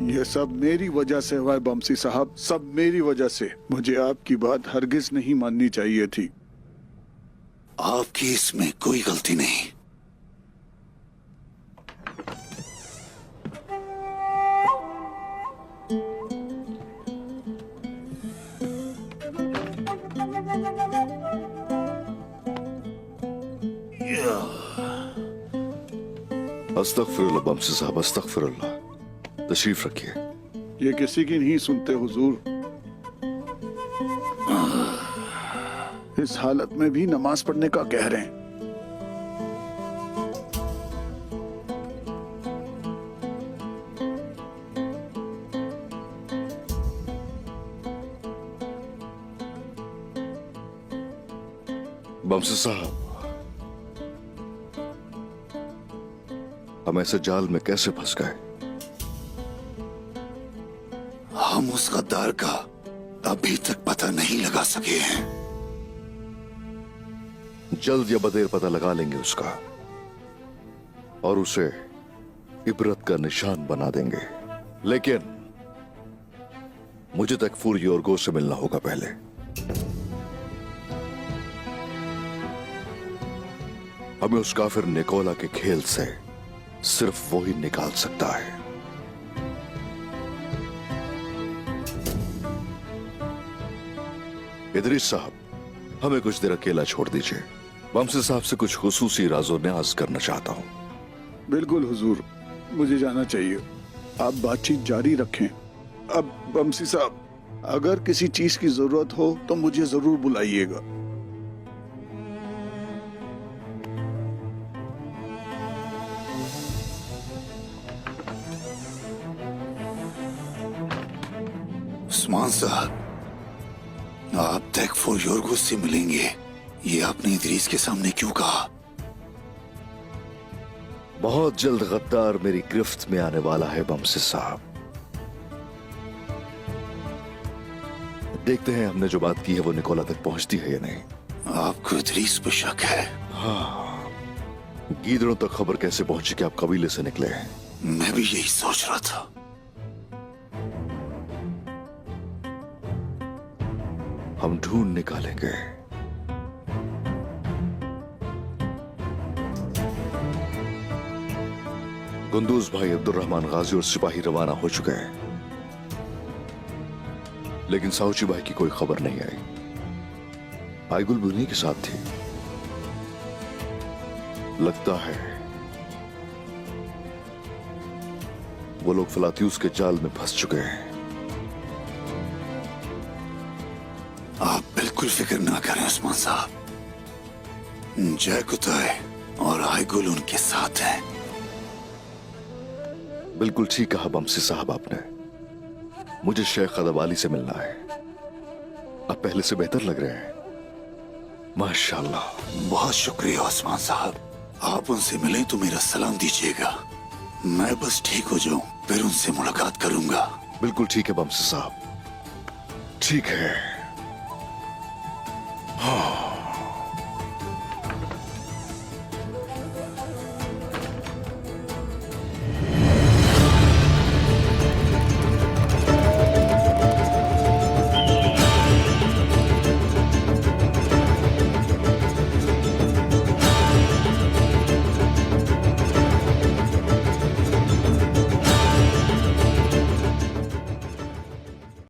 ये सब मेरी वजह से हुआ है बमसी साहब, सब मेरी वजह से। मुझे आपकी बात हरगिज नहीं माननी चाहिए थी। आपकी इसमें कोई गलती नहीं। अस्तगफिरुल्लाह बमसी साहब, अस्तगफिरुल्लाह। तशरीफ रखिए। ये किसी की नहीं सुनते हुजूर। इस हालत में भी नमाज पढ़ने का कह रहे हैं। बमसी साहब, हम ऐसे जाल में कैसे फंस गए? हम उस गद्दार का अभी तक पता नहीं लगा सके हैं। जल्द या बदेर पता लगा लेंगे उसका और उसे इबरत का निशान बना देंगे। लेकिन मुझे तकफूर योरगो से मिलना होगा पहले। हमें उस काफिर निकोला के खेल से सिर्फ वो ही निकाल सकता है। इदरीस साहब, हमें कुछ देर अकेला छोड़ दीजिए। बमसी साहब से कुछ खुसूसी राज़ो न्याज़ करना चाहता हूं। बिल्कुल हुजूर, मुझे जाना चाहिए। आप बातचीत जारी रखें। अब बमसी साहब, अगर किसी चीज की जरूरत हो तो मुझे जरूर बुलाइएगा। उस्मान साहब, आप तकफूर योरगो से मिलेंगे, ये आपने इदरीस के सामने क्यों कहा? बहुत जल्द गद्दार मेरी गिरफ्त में आने वाला है बमसी साहब। देखते हैं हमने जो बात की है वो निकोला तक पहुंचती है या नहीं। आपको इदरीस पर शक है? हाँ, गीदड़ों तक खबर कैसे पहुंची कि आप कबीले से निकले हैं? मैं भी यही सोच रहा था। हम ढूंढ निकालेंगे। कुंदूज भाई, अब्दुर्रहमान गाजी और सिपाही रवाना हो चुके हैं, लेकिन साउची भाई की कोई खबर नहीं आई। आईगुल भी उन्हीं के साथ थी। लगता है वो लोग फलात्यूस के जाल में फंस चुके हैं। आप बिल्कुल फिक्र ना करें उस्मान साहब, जय कुताय और आईगुल उनके साथ हैं। बिल्कुल ठीक कहा बमसी साहब आपने। मुझे शेख अदवाली से मिलना है। अब पहले से बेहतर लग रहे हैं, माशाल्लाह। बहुत शुक्रिया उस्मान साहब, आप उनसे मिलें तो मेरा सलाम दीजिएगा। मैं बस ठीक हो जाऊं फिर उनसे मुलाकात करूंगा। बिल्कुल ठीक है बमसी साहब, ठीक है। हाँ।